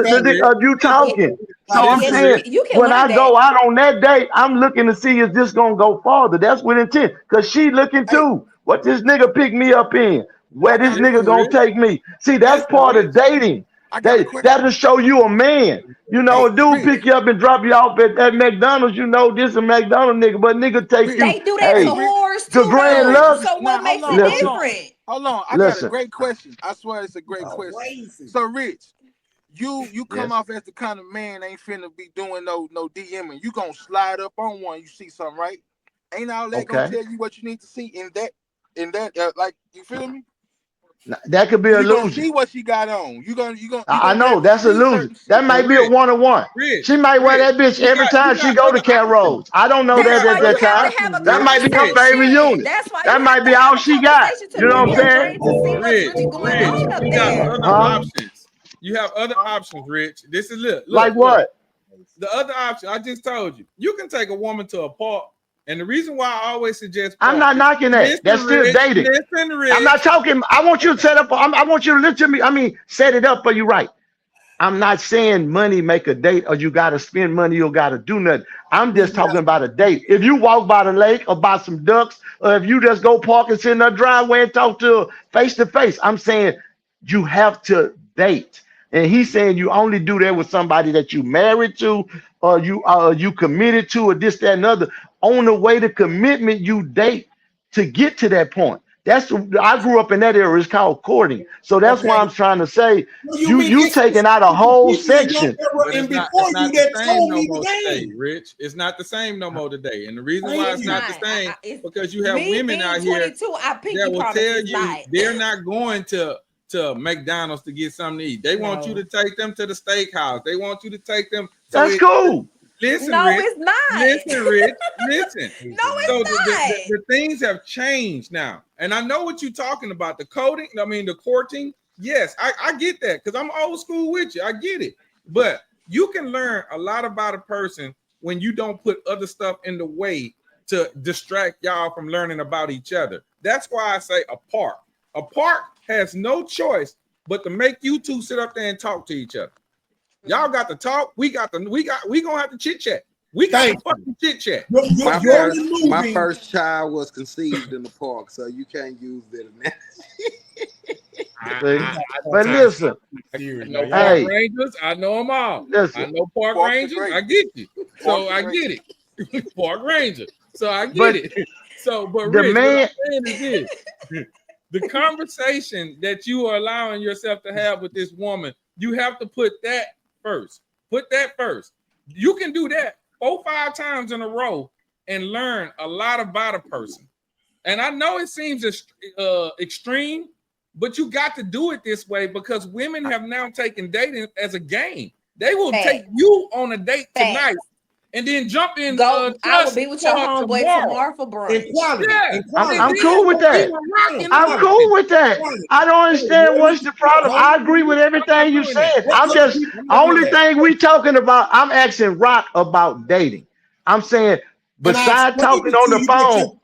you talking. So I'm saying when I go out on that date, I'm looking to see is this gonna go farther. That's with intent. Cause she looking too. What this nigga pick me up in? Where this nigga gonna take me? See, that's part of dating. That'll show you a man. You know, a dude pick you up and drop you off at McDonald's. You know, this a McDonald's nigga, but nigga take you. They do that to whores too. Grand Lux. So what makes it different? Hold on. I got a great question. I swear it's a great question. So, Rich, you come off as the kind of man ain't finna be doing no DMing. You gonna slide up on one. You see something, right? Ain't all that gonna tell you what you need to see in that like, you feel me? That could be an illusion. Gonna see what she got on. You gonna I know that's illusion. That might be a one-on-one. She might wear that bitch every time she go to Carol's. I don't know that at that time. That might be her favorite unit. That might be all she got. You know what I'm saying? Rich, you got other options. You have other options, Rich. This is look like what? The other option I just told you. You can take a woman to a park. And the reason why I always suggest I'm not knocking that. That's still dating. I'm not talking. I want you to set up. I want you to listen to me. I mean, set it up for you right. I'm not saying money make a date or you got to spend money or got to do nothing. I'm just talking about a date. If you walk by the lake or by some ducks, or if you just go park and sit in a driveway and talk to her face to face, I'm saying you have to date. And he's saying you only do that with somebody that you married to, or you committed to, or this, that, and other. On the way to commitment, you date to get to that point. I grew up in that era. It's called courting. So that's why I'm trying to say you taking out a whole section. It's not the same no more today, Rich. It's not the same no more today. And the reason why it's not the same because you have women out here that will tell you they're not going to McDonald's to get something to eat. They want you to take them to the steakhouse. They want you to take them. That's cool. Listen, no, Rich. It's not. Listen, Rich. Listen. No, it's not. The things have changed now. And I know what you're talking about. The courting. Yes, I get that because I'm old school with you. I get it. But you can learn a lot about a person when you don't put other stuff in the way to distract y'all from learning about each other. That's why I say a park. A park has no choice but to make you two sit up there and talk to each other. Y'all got to talk. We gonna have to chit chat. We got to fucking chit chat. My first child was conceived in the park, so you can't use that analogy. But listen, I know park rangers. I know them all. Listen. I know park rangers. I get you. So I get it. Park ranger. So I get it. So, but Rich, what I'm saying is this: the conversation that you are allowing yourself to have with this woman, you have to put that first. Put that first. You can do that 4-5 times in a row and learn a lot about a person. And I know it seems extreme, but you got to do it this way because women have now taken dating as a game. They will take you on a date tonight and then jump in. I will be with your homeboy tomorrow for brunch. Yeah. I'm cool with that. I'm cool with that. I don't understand what's the problem. I agree with everything you said. I'm just only thing we talking about. I'm asking Rock about dating. I'm saying besides talking on the phone.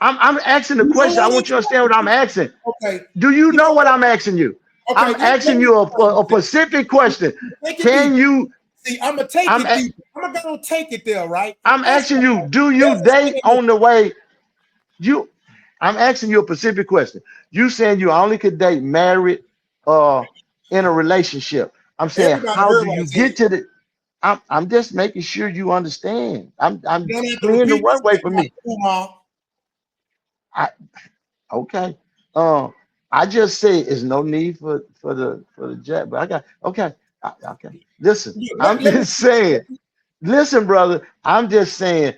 I'm asking the question. I want you to understand what I'm asking. Okay. Do you know what I'm asking you? Okay, I'm asking you a specific question. Can you? See, I'm gonna take it deep. I'm gonna take it there, right? I'm asking you, do you date on the way? I'm asking you a specific question. You saying you only could date married in a relationship. I'm saying, how do you get to the? I'm just making sure you understand. I'm clearing the runway for me. Okay. I just say there's no need for the jet, but I got okay. Listen, I'm just saying. Listen, brother. I'm just saying.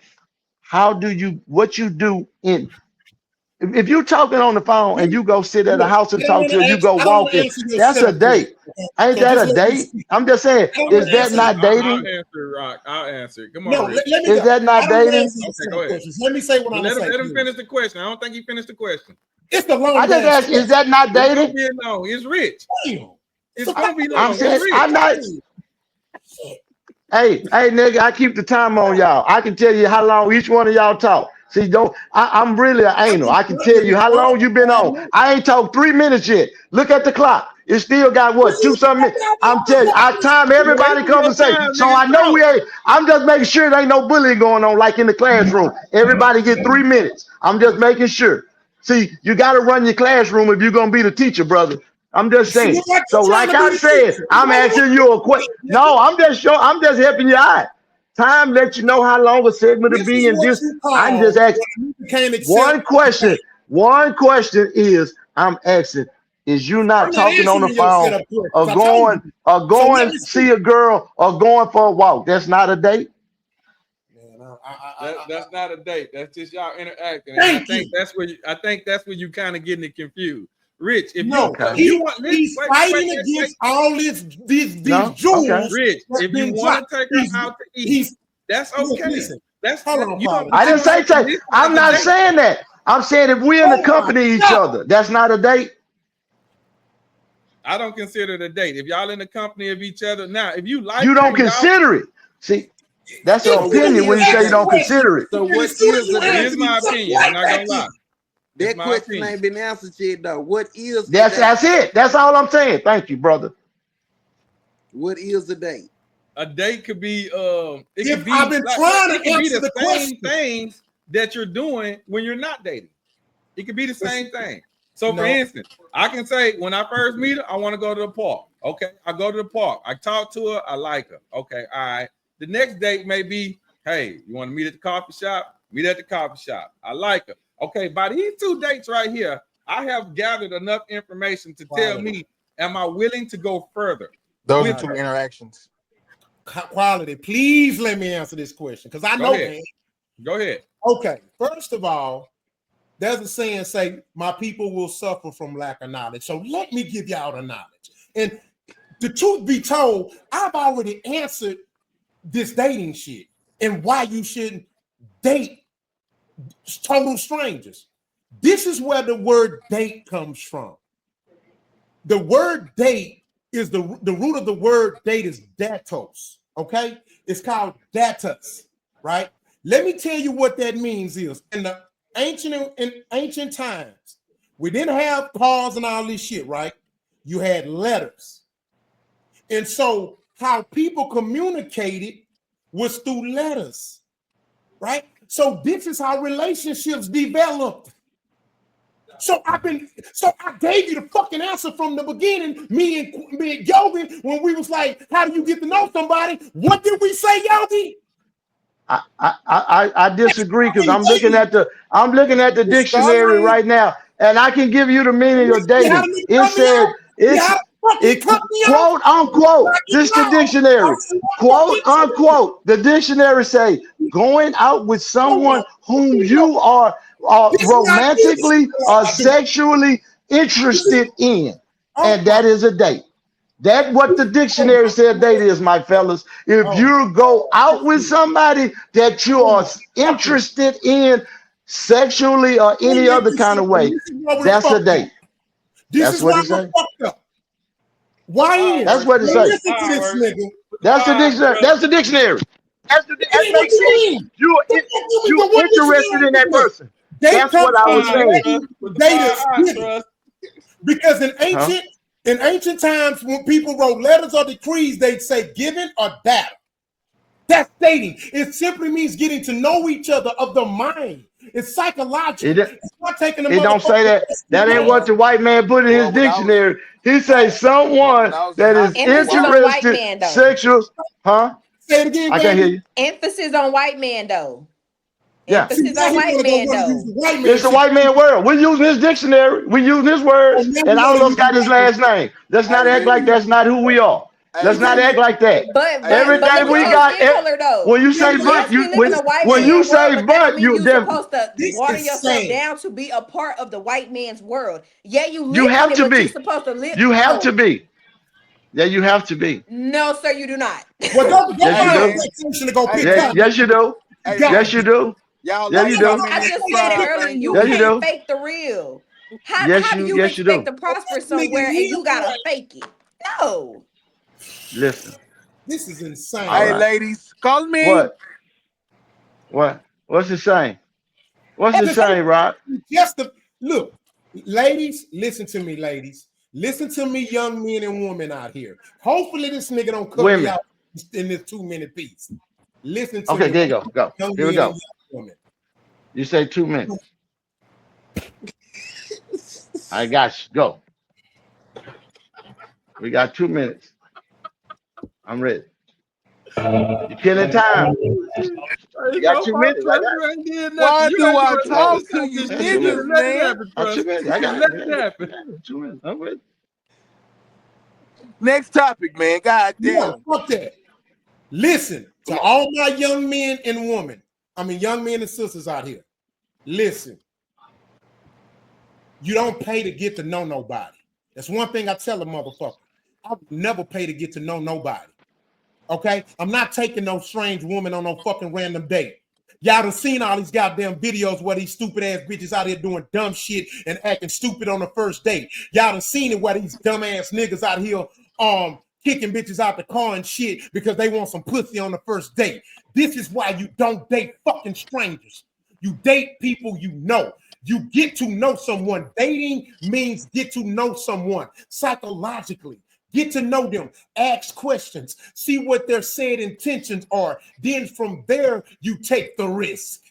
How do you? What you do in? If you're talking on the phone and you go sit at a house and talk to her, you go walking. That's a date. Ain't that a date? I'm just saying. Is that not dating? I'll answer, Rock. I'll answer. Come on. No, is that not dating? Okay, go ahead. Let me say what I'm saying. Let him finish the question. I don't think he finished the question. It's the long. I just asked, is that not dating? No, it's Rich. It's gonna be I'm saying I'm not. Hey, nigga, I keep the time on y'all. I can tell you how long each one of y'all talk. See, I'm really an anal. I can tell you how long you been on. I ain't talked 3 minutes yet. Look at the clock. It still got what, 2-something minutes? I'm telling you, I time everybody conversation. So I know we ain't. I'm just making sure there ain't no bullying going on like in the classroom. Everybody get 3 minutes. I'm just making sure. See, you got to run your classroom if you're gonna be the teacher, brother. I'm just saying. So, like I said, I'm asking you a question. No, I'm just helping you out. Time let you know how long a segment will be in this. I'm just asking one question. One question is I'm asking, is you not talking on the phone or going see a girl or going for a walk? That's not a date. That's not a date. That's just y'all interacting. And I think that's where you kind of getting it confused. Rich, if you want, he's fighting against all these jewels. Okay. Rich, if you want to take her out to eat, that's okay. That's I didn't say take. I'm not saying that. I'm saying if we're in the company each other, that's not a date. I don't consider it a date. If y'all in the company of each other, now if you like, you don't consider it. See, that's your opinion when you say you don't consider it. So what is my opinion? I'm not gonna lie. That question ain't been answered yet, though. What is that's it? That's all I'm saying. Thank you, brother. What is a date? A date could be I've been trying to answer the same things that you're doing when you're not dating. It could be the same thing. So for instance, I can say when I first meet her, I want to go to the park. Okay, I go to the park. I talk to her. I like her. Okay, all right. The next date may be, hey, you want to meet at the coffee shop? Meet at the coffee shop. I like her. Okay, by these 2 dates right here, I have gathered enough information to tell me, am I willing to go further? Those are 2 interactions. Quality. Please let me answer this question because I know, man. Go ahead. Okay. First of all, there's a saying say, my people will suffer from lack of knowledge. So let me give y'all the knowledge. And the truth be told, I've already answered this dating shit and why you shouldn't date total strangers. This is where the word date comes from. The word date is the root of the word date is datos. Okay, it's called datus, right? Let me tell you what that means is in the ancient times, we didn't have cars and all this shit, right? You had letters, And so how people communicated was through letters, right? So this is how relationships developed. So I gave you the fucking answer from the beginning. Me and Yogi, when we was like, how do you get to know somebody? What did we say, Yogi? I disagree because I'm looking at the dictionary right now, and I can give you the meaning of dating. It said it quote unquote. This the dictionary. Quote unquote. The dictionary say going out with someone whom you are romantically or sexually interested in, and that is a date. That's what the dictionary said date is, my fellas. If you go out with somebody that you are interested in sexually or any other kind of way, that's a date. That's what it says. Why? That's what it says. Listen to this nigga. That's the dictionary. That's the dictionary. That makes sense. You're interested in that person. That's what I was saying. Because in ancient times, when people wrote letters or decrees, they'd say given or that. That's dating. It simply means getting to know each other of the mind. It's psychological. It's not taking It don't say that. That ain't what the white man put in his dictionary. He says someone that is interested, sexual, huh? Say it again, I can't hear you. Emphasis on white man, though. Yeah. Emphasis on white man, though. It's the white man world. We use this dictionary. We use this word, and I almost got his last name. Let's not act like that's not who we are. Let's not act like that. But everything we got. When you say but, when you say but, you're supposed to water yourself down to be a part of the white man's world. Yeah, you have to be. You're supposed to live. You have to be. Yeah, you have to be. No, sir, you do not. Well, yes, you do. Yes, you do. Yeah, you do. I just said it earlier. You can't fake the real. How do you expect to prosper somewhere and you gotta fake it? No. Listen. This is insane. Hey, ladies, call me. What? What's it saying? What's it saying, Rob? Look, ladies, listen to me, ladies. Listen to me, young men and women out here. Hopefully, this nigga don't cut me out in this 2-minute piece. Listen to me. Okay, there you go. Here we go. You say 2 minutes. I got you. Go. We got 2 minutes. I'm ready. You're killing time. You got 2 minutes. Why do I talk to you niggas, man? I got 2 minutes. I'm ready. Next topic, man. God damn. Fuck that. Listen to all my young men and women. I mean, young men and sisters out here. Listen. You don't pay to get to know nobody. That's one thing I tell a motherfucker. I would never pay to get to know nobody. Okay? I'm not taking no strange woman on no fucking random date. Y'all done seen all these goddamn videos where these stupid ass bitches out here doing dumb shit and acting stupid on the first date. Y'all done seen it where these dumb ass niggas out here kicking bitches out the car and shit because they want some pussy on the first date. This is why you don't date fucking strangers. You date people you know. You get to know someone. Dating means get to know someone psychologically. Get to know them. Ask questions. See what their said intentions are. Then from there, you take the risk.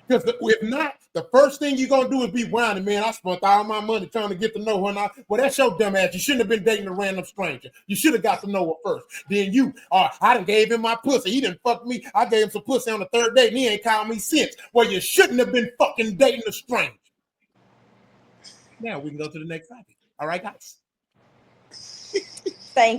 Because if not, the first thing you're going to do is be whining, man, I spent all my money trying to get to know her. Now, well, that's your dumb ass. You shouldn't have been dating a random stranger. You should have got to know her first. Then I done gave him my pussy. He didn't fuck me. I gave him some pussy on the third date, and he ain't called me since. Well, you shouldn't have been fucking dating a stranger. Now we can go to the next topic. All right, guys? Thank